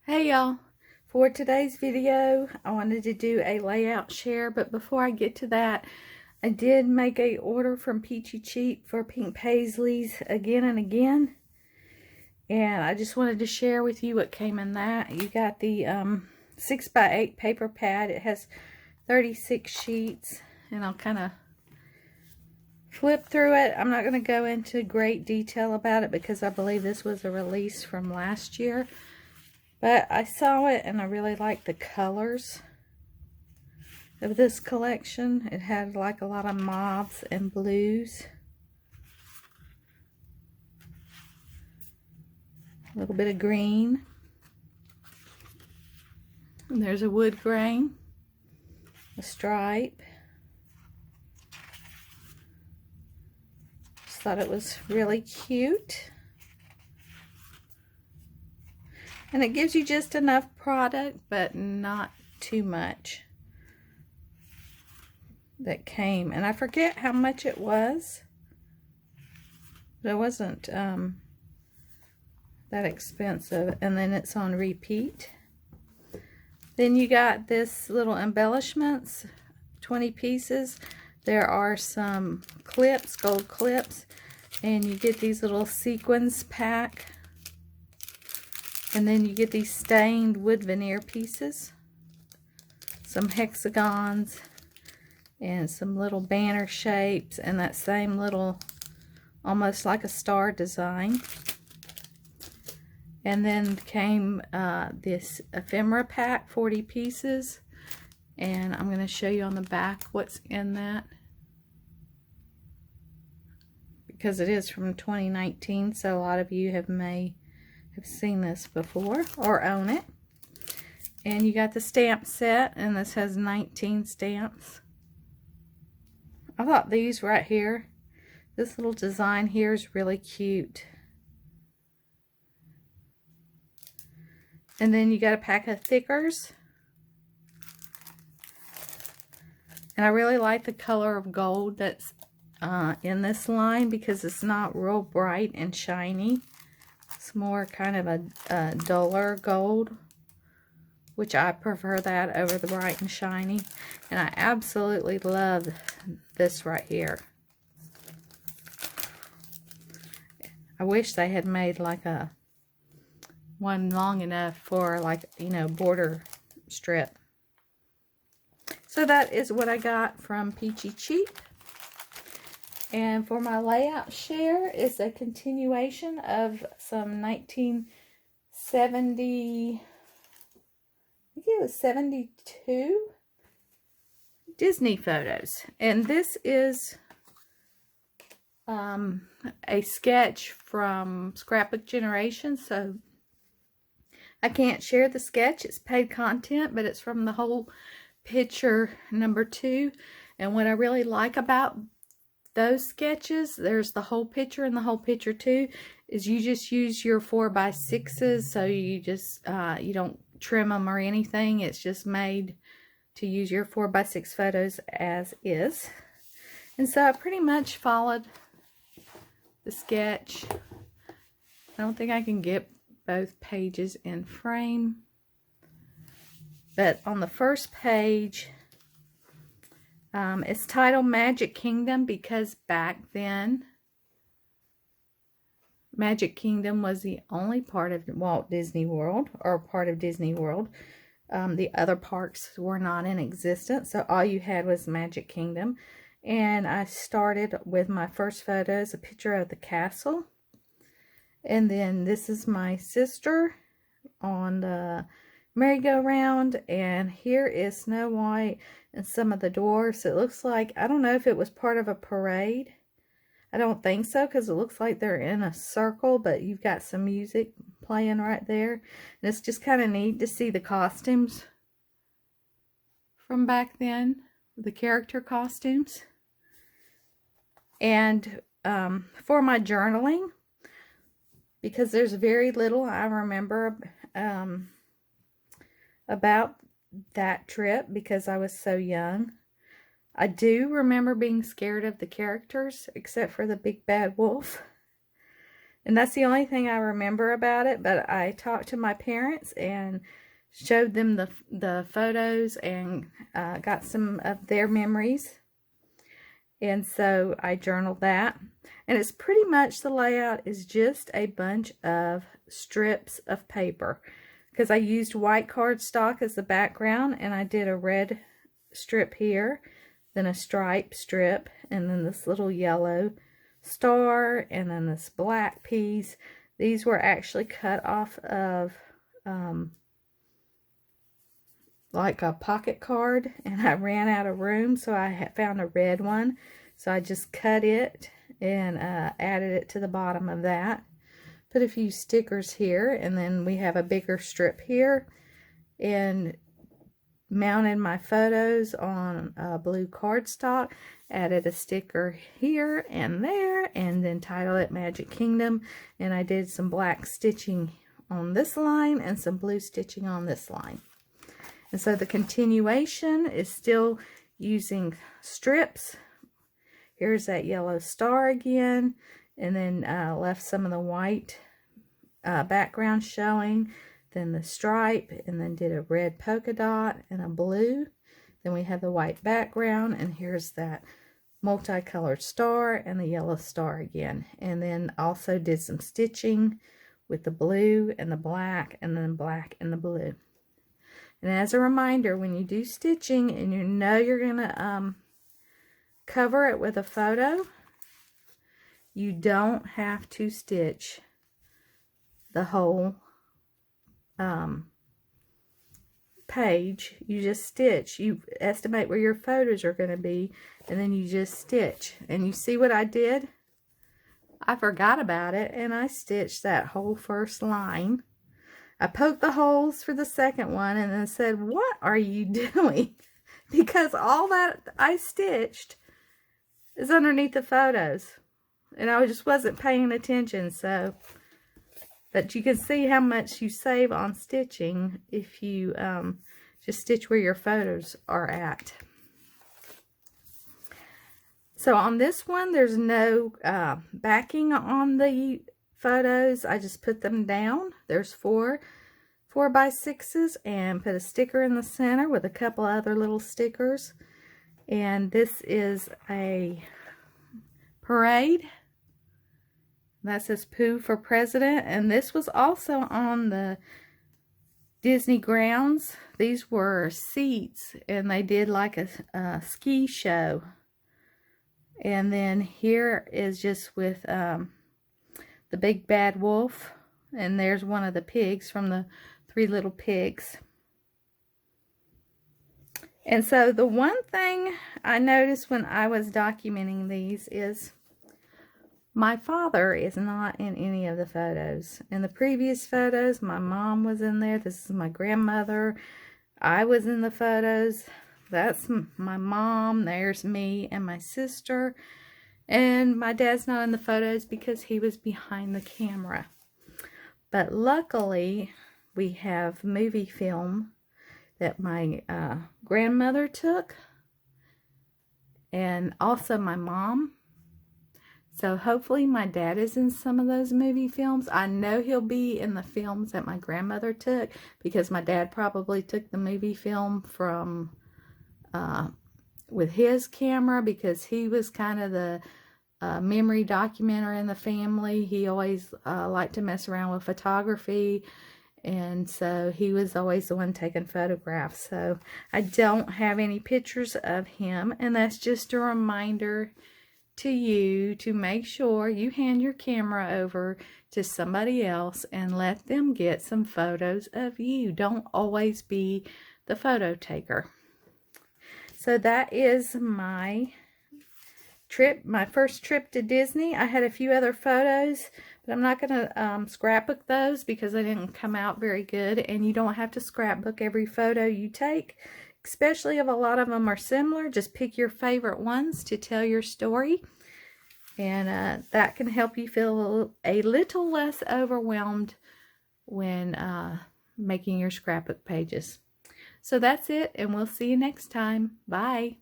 Hey y'all, for today's video I wanted to do a layout share, but before I get to that, I did make a order from Peachy Cheap for pink Paisleys again and again, and I just wanted to share with you what came in that. You got the 6x8 paper pad. It has 36 sheets, and I'll kind of flip through it. I'm not going to go into great detail about it because I believe this was a release from last year. But I saw it and I really liked the colors of this collection. It had like a lot of mauves and blues. A little bit of green. And there's a wood grain. A stripe. Just thought it was really cute. And it gives you just enough product, but not too much that came. And I forget how much it was. But it wasn't that expensive. And then it's on repeat. Then you got this little embellishments, 20 pieces. There are some clips, gold clips. And you get these little sequins pack. And then you get these stained wood veneer pieces, some hexagons, and some little banner shapes, and that same little, almost like a star design. And then came this ephemera pack, 40 pieces, and I'm going to show you on the back what's in that, because it is from 2019, so a lot of you have seen this before or own it. And you got the stamp set, and this has 19 stamps. I thought these right here, this little design here is really cute. And then you got a pack of thickers. And I really like the color of gold that's in this line, because it's not real bright and shiny. It's more kind of a duller gold, which I prefer that over the bright and shiny. And I absolutely love this right here. I wish they had made like a one long enough for, like, you know, border strip. So that is what I got from Peachy Cheap. And for my layout share is a continuation of some 1970, I think it was 72 Disney photos. And this is a sketch from Scrapbook Generation, so I can't share the sketch. It's paid content, but it's from the whole picture number 2. And what I really like about those sketches, there's the whole picture and the whole picture 2, is you just use your 4x6s, so you just you don't trim them or anything. It's just made to use your 4x6 photos as is. And so I pretty much followed the sketch. I don't think I can get both pages in frame, but on the first page, it's titled Magic Kingdom, because back then Magic Kingdom was the only part of Walt Disney World, or part of Disney World. The other parks were not in existence, so all you had was Magic Kingdom. And I started with my first photos, a picture of the castle. And then this is my sister on the merry-go-round, and here is Snow White and some of the dwarfs. It looks like, I don't know if it was part of a parade. I don't think so, because it looks like they're in a circle, but you've got some music playing right there. And it's just kind of neat to see the costumes from back then, the character costumes. And for my journaling, because there's very little I remember about that trip, because I was so young. I do remember being scared of the characters, except for the big bad wolf. And that's the only thing I remember about it, but I talked to my parents and showed them the photos and got some of their memories. And so I journaled that. And it's pretty much, the layout is just a bunch of strips of paper. Because I used white cardstock as the background, and I did a red strip here, then a stripe strip, and then this little yellow star, and then this black piece. These were actually cut off of like a pocket card, and I ran out of room, so I found a red one, so I just cut it and added it to the bottom of that. Put a few stickers here, and then we have a bigger strip here, and mounted my photos on blue cardstock, added a sticker here and there, and then titled it Magic Kingdom. And I did some black stitching on this line and some blue stitching on this line. And so the continuation is still using strips. Here's that yellow star again, and then left some of the white background showing, then the stripe, and then did a red polka dot and a blue. Then we have the white background, and here's that multicolored star and the yellow star again. And then also did some stitching with the blue and the black, and then black and the blue. And as a reminder, when you do stitching and you know you're going to cover it with a photo, you don't have to stitch the whole page. You just stitch. You estimate where your photos are going to be, and then you just stitch. And you see what I did? I forgot about it, and I stitched that whole first line. I poked the holes for the second one and then said, "What are you doing?" Because all that I stitched is underneath the photos. And I just wasn't paying attention. So, but you can see how much you save on stitching if you just stitch where your photos are at. So on this one, there's no backing on the photos. I just put them down. There's 4 4x6s, and put a sticker in the center with a couple other little stickers. And this is a parade that says Pooh for President, and this was also on the Disney grounds. These were seats, and they did like a ski show. And then here is just with the big bad wolf, and there's one of the pigs from the 3 Little Pigs. And so the one thing I noticed when I was documenting these is my father is not in any of the photos. In the previous photos, my mom was in there. This is my grandmother. I was in the photos. That's my mom. There's me and my sister. And my dad's not in the photos because he was behind the camera. But luckily, we have movie film that my grandmother took. And also my mom. So hopefully my dad is in some of those movie films. I know he'll be in the films that my grandmother took, because my dad probably took the movie film from with his camera, because he was kind of the memory documenter in the family. He always liked to mess around with photography, and so he was always the one taking photographs. So I don't have any pictures of him, and that's just a reminder to you to make sure you hand your camera over to somebody else and let them get some photos of you. Don't always be the photo taker. So that is my trip, my first trip to Disney. I had a few other photos, but I'm not going to scrapbook those because they didn't come out very good. And you don't have to scrapbook every photo you take, especially if a lot of them are similar. Just pick your favorite ones to tell your story, and that can help you feel a little less overwhelmed when making your scrapbook pages. So that's it, and we'll see you next time. Bye.